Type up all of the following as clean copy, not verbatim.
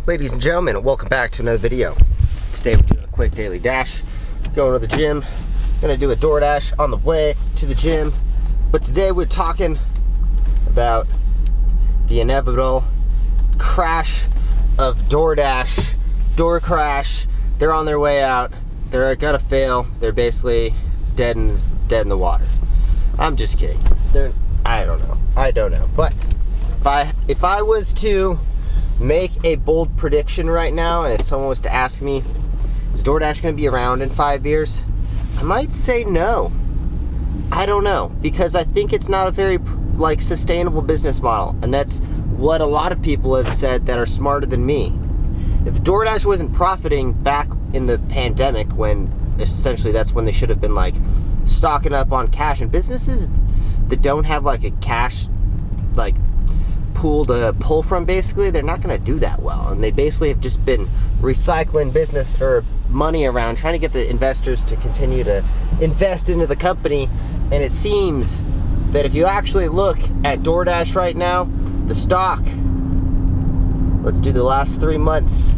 Ladies and gentlemen, welcome back to another video. Today we're doing a quick daily dash. Going to the gym. Gonna do a Doordash on the way to the gym. But today we're talking about the inevitable crash of Doordash. Door crash. They're on their way out. They're gonna fail. They're basically dead in the water. I'm just kidding. I don't know. But if I was to make a bold prediction right now, and if someone was to ask me, is Doordash going to be around in 5 years? I might say no. I don't know, because I think it's not a very sustainable business model, and that's what a lot of people have said that are smarter than me. If Doordash wasn't profiting back in the pandemic, when essentially that's when they should have been stocking up on cash, and businesses that don't have a cash pool to pull from, basically they're not going to do that well, and they basically have just been recycling business or money around, trying to get the investors to continue to invest into the company. And it seems that if you actually look at Doordash right now, the stock, let's do the last 3 months,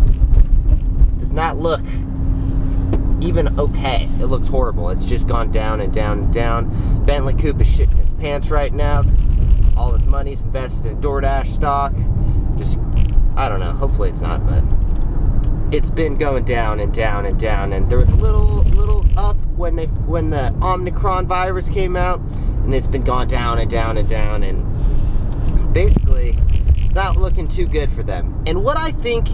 does not look even okay. It looks horrible. It's just gone down and down and down. Bentley Coop is shitting his pants right now because all his money's invested in Doordash stock. I don't know. Hopefully it's not, but it's been going down and down and down. And there was a little up when the Omicron virus came out, and it's been gone down and down and down. And basically, it's not looking too good for them. And what I think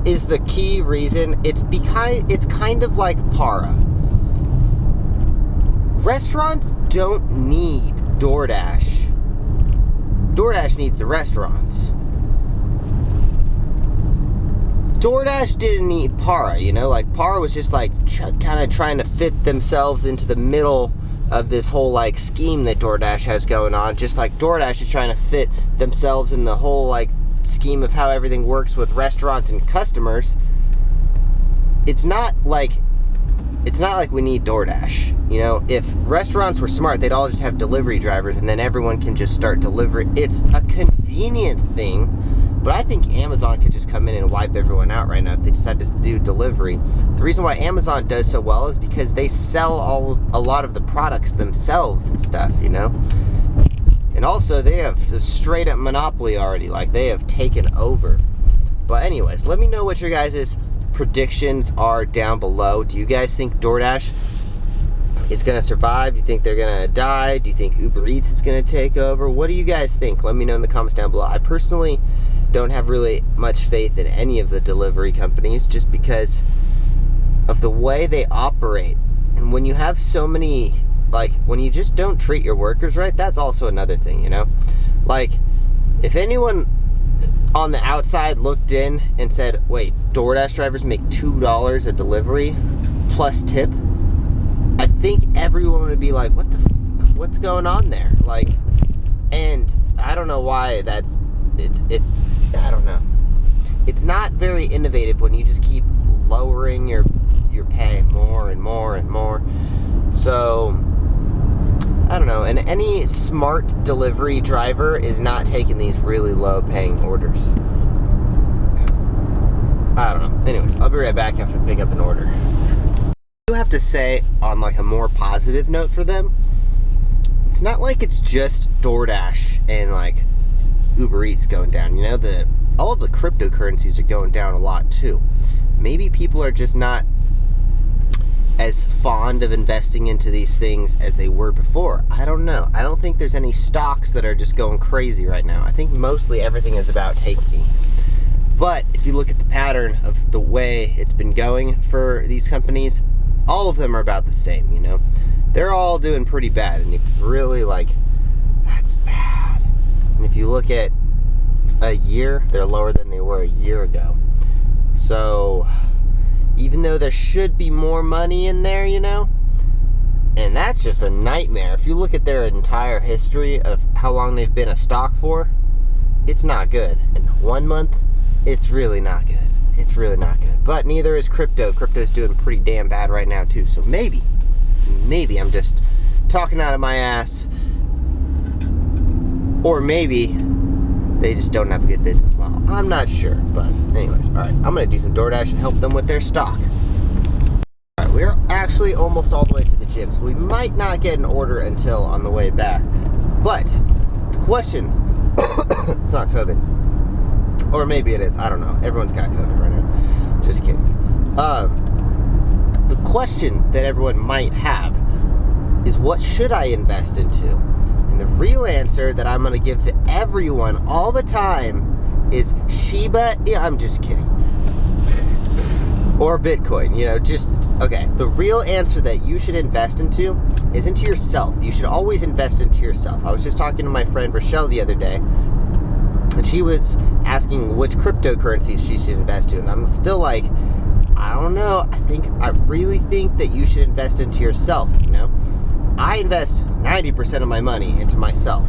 is the key reason, it's kind of like Para. Restaurants don't need Doordash. Doordash needs the restaurants. Doordash didn't need Para, Para was just kind of trying to fit themselves into the middle of this whole scheme that Doordash has going on, just like Doordash is trying to fit themselves in the whole scheme of how everything works with restaurants and customers. It's not like we need Doordash. If restaurants were smart, they'd all just have delivery drivers, and then everyone can just start delivering. It's a convenient thing, but I think Amazon could just come in and wipe everyone out right now if they decided to do delivery. The reason why Amazon does so well is because they sell a lot of the products themselves and stuff, And also, they have a straight up monopoly already. They have taken over. But anyways, let me know what your guys' predictions are down below. Do you guys think Doordash is going to survive? Do you think they're going to die? Do you think Ubereats is going to take over? What do you guys think? Let me know in the comments down below. I personally don't have really much faith in any of the delivery companies, just because of the way they operate. And when you have so many, when you just don't treat your workers right, that's also another thing, if anyone on the outside looked in and said, wait, Doordash drivers make $2 a delivery plus tip, I think everyone would be like, what's going on there? And I don't know why it's I don't know. It's not very innovative when you just keep lowering your pay more and more and more. So I don't know, and any smart delivery driver is not taking these really low paying orders. I don't know. Anyways, I'll be right back after I pick up an order. I do have to say, on a more positive note for them, it's not like it's just Doordash and Ubereats going down. All of the cryptocurrencies are going down a lot too. Maybe people are just not as fond of investing into these things as they were before. I don't know. I don't think there's any stocks that are just going crazy right now. I think mostly everything is about taking. But if you look at the pattern of the way it's been going for these companies, all of them are about the same, They're all doing pretty bad, and it's really that's bad. And if you look at a year, they're lower than they were a year ago. So even though there should be more money in there, and that's just a nightmare. If you look at their entire history of how long they've been a stock for, it's not good. In 1 month, it's really not good. It's really not good. But neither is crypto. Crypto's doing pretty damn bad right now too. So maybe I'm just talking out of my ass, or maybe they just don't have a good business model. I'm not sure, but anyways, all right. right, I'm gonna do some DoorDash and help them with their stock. All right, we're actually almost all the way to the gym, so we might not get an order until on the way back. But the question, it's not COVID, or maybe it is, I don't know. Everyone's got COVID right now, just kidding. The question that everyone might have is, what should I invest into? And the real answer that I'm going to give to everyone all the time is Shiba. Yeah, I'm just kidding. Or Bitcoin, okay. The real answer that you should invest into is into yourself. You should always invest into yourself. I was just talking to my friend Rochelle the other day, and she was asking which cryptocurrencies she should invest in. And I'm still like, I don't know. I really think that you should invest into yourself, I invest 90% of my money into myself.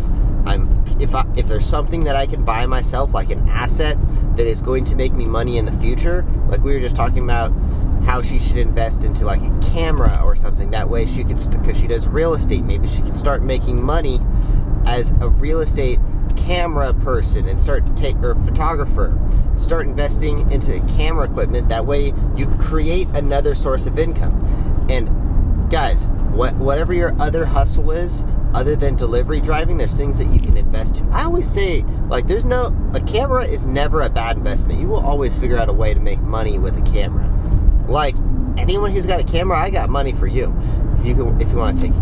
If there's something that I can buy myself, like an asset that is going to make me money in the future, like we were just talking about how she should invest into like a camera or something. That way she could, because she does real estate, maybe she can start making money as a real estate camera person and or photographer. Start investing into camera equipment. That way you create another source of income. And guys, whatever your other hustle is, other than delivery driving, there's things that you can invest in. I always say, like, a camera is never a bad investment. You will always figure out a way to make money with a camera. Like, anyone who's got a camera, I got money for you. If you want to take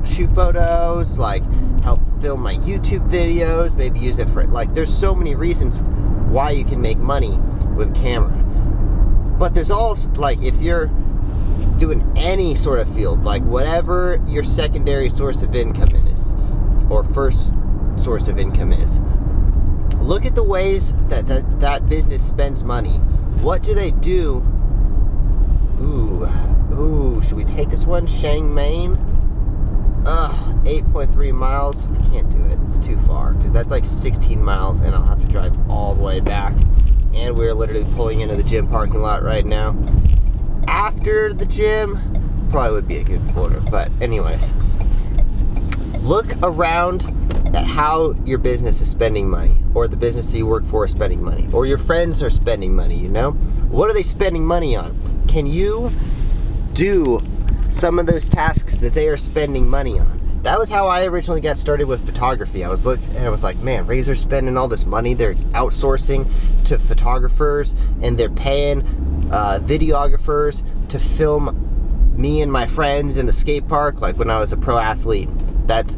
shoot photos, like help film my YouTube videos, maybe use it for, like, there's so many reasons why you can make money with camera. But there's also, like, if you're doing any sort of field, like whatever your secondary source of income is, or first source of income is, look at the ways that business spends money. What do they do? Ooh, should we take this one? Chiang Mai? 8.3 miles. I can't do it. It's too far, because that's like 16 miles, and I'll have to drive all the way back. And we're literally pulling into the gym parking lot right now. After the gym, probably would be a good order. But anyways, look around at how your business is spending money, or the business that you work for is spending money, or your friends are spending money, What are they spending money on? Can you do some of those tasks that they are spending money on? That was how I originally got started with photography. I was looking and I was like, man, Razor's spending all this money. They're outsourcing to photographers, and they're paying videographers to film me and my friends in the skate park. Like when I was a pro athlete, that's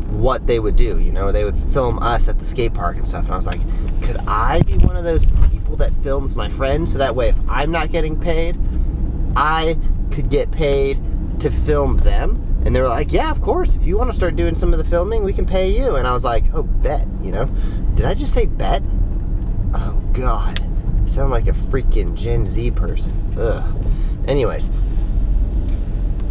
what they would do. They would film us at the skate park and stuff. And I was like, could I be one of those people that films my friends, so that way if I'm not getting paid, I could get paid to film them? And they were like, yeah, of course. If you want to start doing some of the filming, we can pay you. And I was like, oh, bet, Did I just say bet? Oh, God. I sound like a freaking Gen Z person. Ugh. Anyways.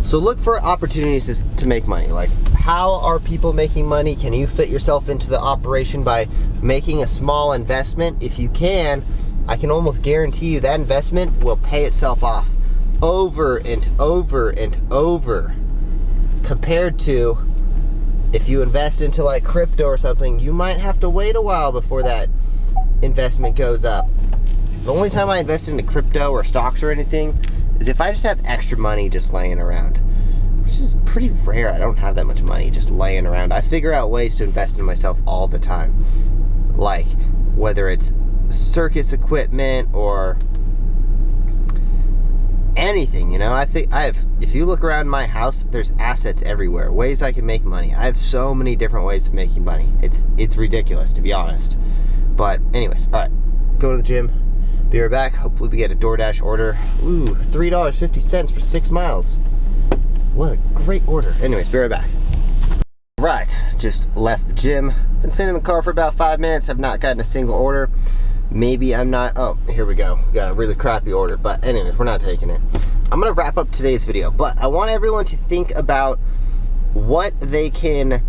So look for opportunities to make money. Like, how are people making money? Can you fit yourself into the operation by making a small investment? If you can, I can almost guarantee you that investment will pay itself off over and over and over. Compared to if you invest into like crypto or something, you might have to wait a while before that investment goes up. The only time I invest into crypto or stocks or anything is if I just have extra money just laying around, which is pretty rare. I don't have that much money just laying around. I figure out ways to invest in myself all the time, like whether it's circus equipment or anything, I think if you look around my house, there's assets everywhere, ways I can make money. I have so many different ways of making money. It's ridiculous, to be honest. But anyways, all right, go to the gym, be right back. Hopefully we get a DoorDash order. Ooh, $3.50 for 6 miles. What a great order. Anyways, be right back. Right, just left the gym. Been sitting in the car for about 5 minutes. Have not gotten a single order. Maybe I'm not, oh, here we go. We got a really crappy order, but anyways, we're not taking it. I'm gonna wrap up today's video, but I want everyone to think about what they can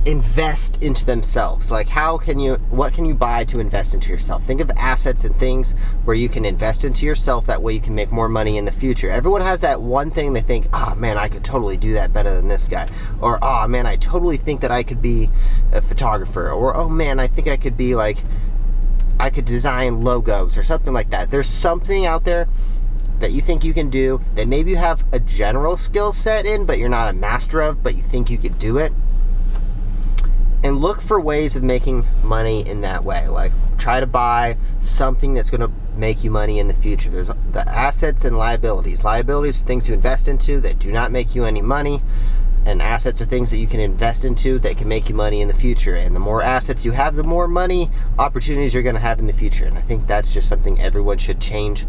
invest into themselves. Like, what can you buy to invest into yourself? Think of assets and things where you can invest into yourself. That way you can make more money in the future. Everyone has that one thing they think, oh man, I could totally do that better than this guy. Or, oh man, I totally think that I could be a photographer. Or, oh man, I think I could be like I could design logos or something like that. There's something out there that you think you can do that maybe you have a general skill set in, but you're not a master of, but you think you could do it. And look for ways of making money in that way. Like, try to buy something that's going to make you money in the future. There's the assets and liabilities. Liabilities are things you invest into that do not make you any money, and assets are things that you can invest into that can make you money in the future. And the more assets you have, the more money opportunities you're going to have in the future. And I think that's just something everyone should change.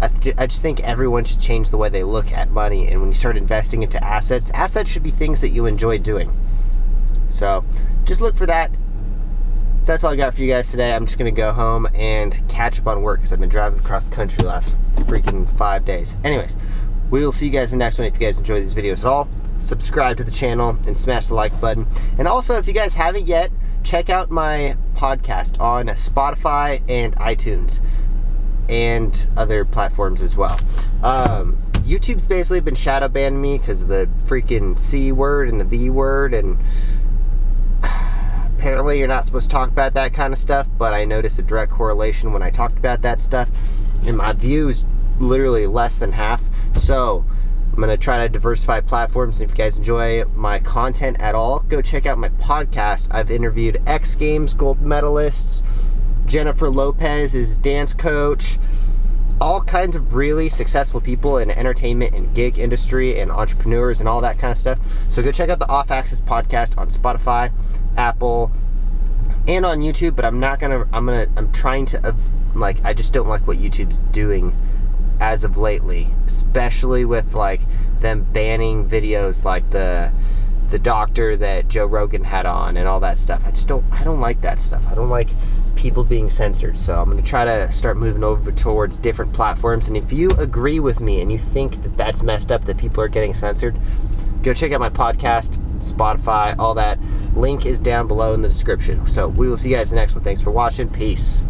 I just think everyone should change the way they look at money. And when you start investing into assets should be things that you enjoy doing. So just look for that. That's all I got for you guys today. I'm just going to go home and catch up on work because I've been driving across the country the last freaking 5 days. Anyways, we will see you guys in the next one. If you guys enjoy these videos at all, subscribe to the channel and smash the like button. And also, if you guys haven't yet, check out my podcast on Spotify and iTunes and other platforms as well. YouTube's basically been shadow banning me because of the freaking C word and the V word, and apparently you're not supposed to talk about that kind of stuff, but I noticed a direct correlation when I talked about that stuff, and my views literally less than half. So I'm going to try to diversify platforms, and if you guys enjoy my content at all, go check out my podcast. I've interviewed X Games gold medalists, Jennifer Lopez's dance coach, all kinds of really successful people in entertainment and gig industry and entrepreneurs and all that kind of stuff. So go check out the Off Axis podcast on Spotify, Apple, and on YouTube. But I'm trying to, like, I just don't like what YouTube's doing as of lately, especially with like them banning videos like the doctor that Joe Rogan had on and all that stuff. I don't like that stuff. I don't like people being censored. So I'm going to try to start moving over towards different platforms. And if you agree with me and you think that that's messed up, that people are getting censored, go check out my podcast, Spotify, all that. Link is down below in the description. So we will see you guys in the next one. Thanks for watching. Peace.